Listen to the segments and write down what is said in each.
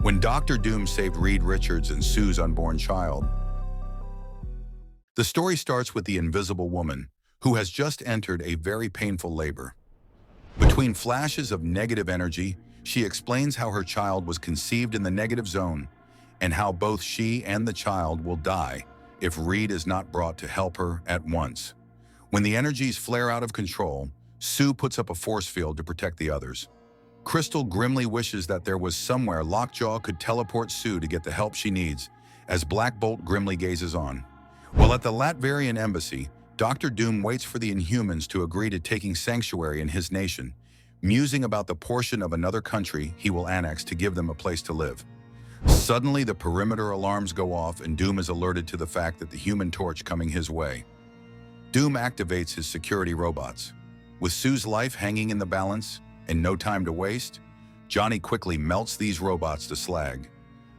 when Dr. Doom saved Reed Richards and Sue's unborn child. The story starts with the invisible woman, who has just entered a very painful labor. Between flashes of negative energy, she explains how her child was conceived in the negative zone and how both she and the child will die if Reed is not brought to help her at once. When the energies flare out of control, Sue puts up a force field to protect the others. Crystal grimly wishes that there was somewhere Lockjaw could teleport Sue to get the help she needs, as Black Bolt grimly gazes on. While at the Latverian embassy, Dr. Doom waits for the Inhumans to agree to taking sanctuary in his nation, musing about the portion of another country he will annex to give them a place to live. Suddenly, the perimeter alarms go off and Doom is alerted to the fact that the Human Torch coming his way. Doom activates his security robots. With Sue's life hanging in the balance and no time to waste, Johnny quickly melts these robots to slag.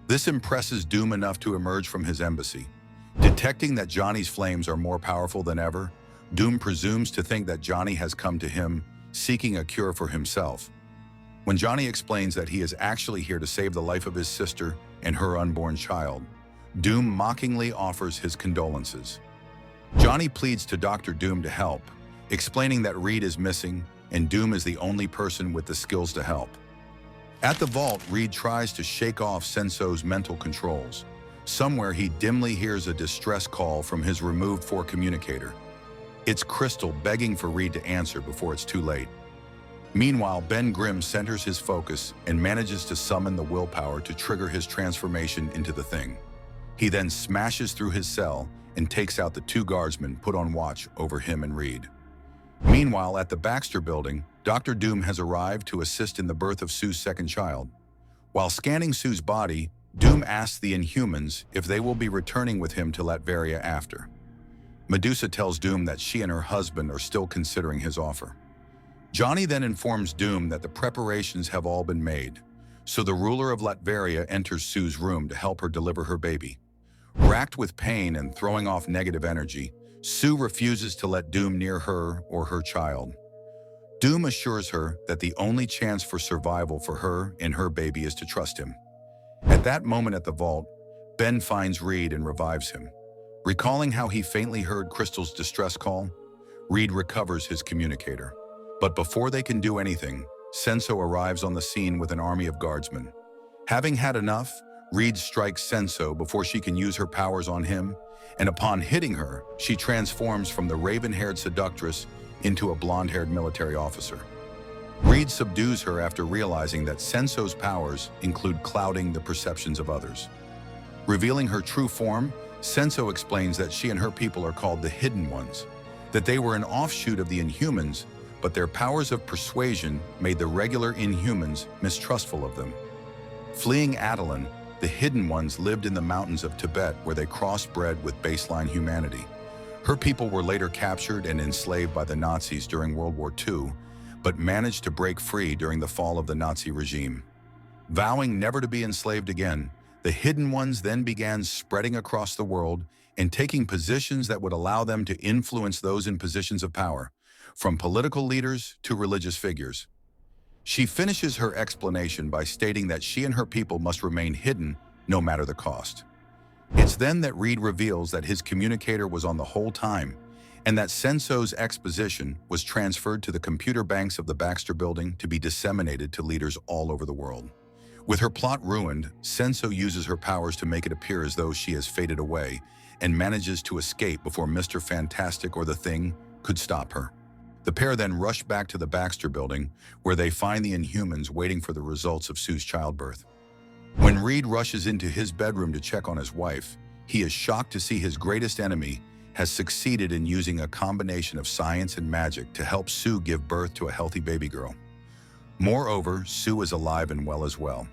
This impresses Doom enough to emerge from his embassy. Detecting that Johnny's flames are more powerful than ever, Doom presumes to think that Johnny has come to him, seeking a cure for himself. When Johnny explains that he is actually here to save the life of his sister and her unborn child, Doom mockingly offers his condolences. Johnny pleads to Dr. Doom to help, explaining that Reed is missing and Doom is the only person with the skills to help. At the vault, Reed tries to shake off Senso's mental controls. Somewhere he dimly hears a distress call from his removed 4 communicator. It's Crystal begging for Reed to answer before it's too late. Meanwhile, Ben Grimm centers his focus and manages to summon the willpower to trigger his transformation into the Thing. He then smashes through his cell and takes out the 2 guardsmen put on watch over him and Reed. Meanwhile, at the Baxter building, Dr. Doom has arrived to assist in the birth of Sue's second child. While scanning Sue's body, Doom asks the Inhumans if they will be returning with him to Latveria after. Medusa tells Doom that she and her husband are still considering his offer. Johnny then informs Doom that the preparations have all been made, so the ruler of Latveria enters Sue's room to help her deliver her baby. Racked with pain and throwing off negative energy, Sue refuses to let Doom near her or her child. Doom assures her that the only chance for survival for her and her baby is to trust him. At that moment at the vault, Ben finds Reed and revives him. Recalling how he faintly heard Crystal's distress call, Reed recovers his communicator. But before they can do anything, Senso arrives on the scene with an army of guardsmen. Having had enough, Reed strikes Senso before she can use her powers on him, and upon hitting her, she transforms from the raven-haired seductress into a blonde-haired military officer. Reed subdues her after realizing that Senso's powers include clouding the perceptions of others. Revealing her true form, Senso explains that she and her people are called the Hidden Ones, that they were an offshoot of the Inhumans, but their powers of persuasion made the regular Inhumans mistrustful of them. Fleeing Adelan, the Hidden Ones lived in the mountains of Tibet where they crossbred with baseline humanity. Her people were later captured and enslaved by the Nazis during World War II, but managed to break free during the fall of the Nazi regime. Vowing never to be enslaved again, the Hidden Ones then began spreading across the world and taking positions that would allow them to influence those in positions of power, from political leaders to religious figures. She finishes her explanation by stating that she and her people must remain hidden no matter the cost. It's then that Reed reveals that his communicator was on the whole time, and that Senso's exposition was transferred to the computer banks of the Baxter building to be disseminated to leaders all over the world. With her plot ruined, Senso uses her powers to make it appear as though she has faded away and manages to escape before Mr. Fantastic or the Thing could stop her. The pair then rush back to the Baxter building, where they find the Inhumans waiting for the results of Sue's childbirth. When Reed rushes into his bedroom to check on his wife, he is shocked to see his greatest enemy has succeeded in using a combination of science and magic to help Sue give birth to a healthy baby girl. Moreover, Sue is alive and well as well.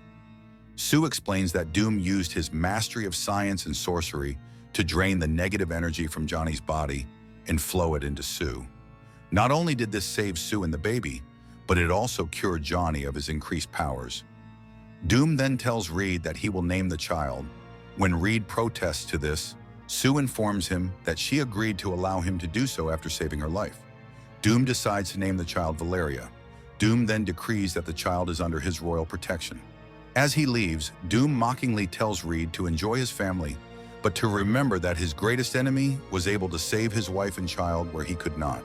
Sue explains that Doom used his mastery of science and sorcery to drain the negative energy from Johnny's body and flow it into Sue. Not only did this save Sue and the baby, but it also cured Johnny of his increased powers. Doom then tells Reed that he will name the child. When Reed protests to this, Sue informs him that she agreed to allow him to do so after saving her life. Doom decides to name the child Valeria. Doom then decrees that the child is under his royal protection. As he leaves, Doom mockingly tells Reed to enjoy his family, but to remember that his greatest enemy was able to save his wife and child where he could not.